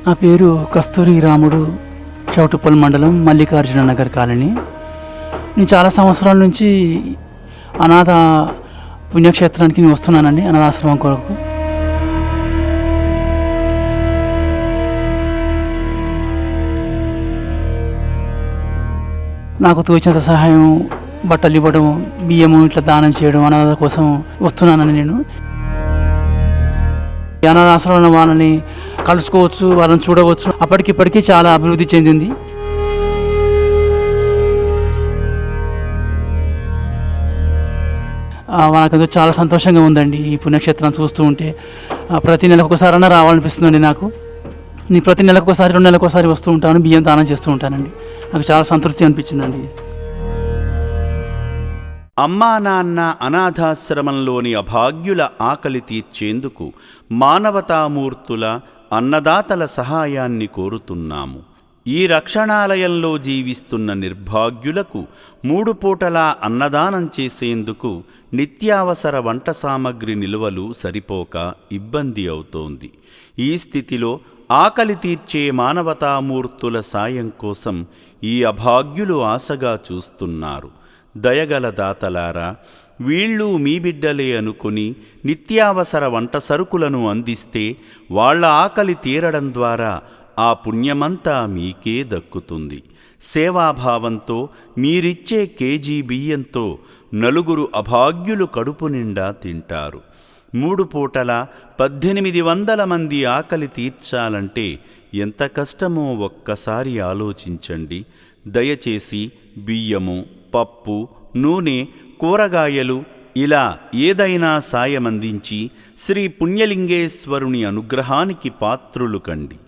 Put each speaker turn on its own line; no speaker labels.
నా పేరు కస్తూరి రాముడు, చౌటుప్పల్ మండలం, మల్లికార్జున నగర్ కాలనీ. నేను చాలా సంవత్సరాల నుంచి అనాథ పుణ్యక్షేత్రానికి నేను వస్తున్నానండి, అనాథాశ్రమం కొరకు. నాకు తోచినంత సహాయం, బట్టలు ఇవ్వడం, బియ్యము ఇట్లా దానం చేయడం, అనాథ కోసం వస్తున్నానని నేను. అనాథాశ్రమంలో వాళ్ళని కలుసుకోవచ్చు, వాళ్ళని చూడవచ్చు. అప్పటికిప్పటికీ చాలా అభివృద్ధి చెందింది. నాకంతా చాలా సంతోషంగా ఉందండి ఈ పుణ్యక్షేత్రాన్ని చూస్తూ ఉంటే. ప్రతి నెలకు ఒకసారైనా రావాలనిపిస్తుందండి నాకు. నేను ప్రతి నెలకు ఒకసారి, 2 నెలలకు ఒకసారి వస్తూ ఉంటాను, బియ్యం దానం చేస్తూ ఉంటానండి. నాకు చాలా సంతృప్తి అనిపించిందండి.
అమ్మా నాన్న అనాథాశ్రమంలోని అభాగ్యుల ఆకలి తీర్చేందుకు మానవతామూర్తుల, అన్నదాతల సహాయాన్ని కోరుతున్నాము. ఈ రక్షణాలయంలో జీవిస్తున్న నిర్భాగ్యులకు 3 పూటలా అన్నదానం చేసేందుకు నిత్యావసర వంట సామగ్రి నిల్వలు సరిపోక ఇబ్బంది అవుతోంది. ఈ స్థితిలో ఆకలి తీర్చే మానవతామూర్తుల సాయం కోసం ఈ అభాగ్యులు ఆశగా చూస్తున్నారు. దయగల దాతలారా, వీళ్ళు మీ బిడ్డలే అనుకుని నిత్యావసర వంట సరుకులను అందిస్తే వాళ్ల ఆకలి తీరడం ద్వారా ఆ పుణ్యమంతా మీకే దక్కుతుంది. సేవాభావంతో మీరిచ్చే కేజీ బియ్యంతో 4 అభాగ్యులు కడుపు నిండా తింటారు. 3 పూటల 1800 మంది ఆకలి తీర్చాలంటే ఎంత కష్టమో ఒక్కసారి ఆలోచించండి. దయచేసి బియ్యము, పప్పు, నూనె, కూరగాయలు ఇలా ఏదైనా సాయమందించి శ్రీ పుణ్యలింగేశ్వరుని అనుగ్రహానికి పాత్రులు కండి.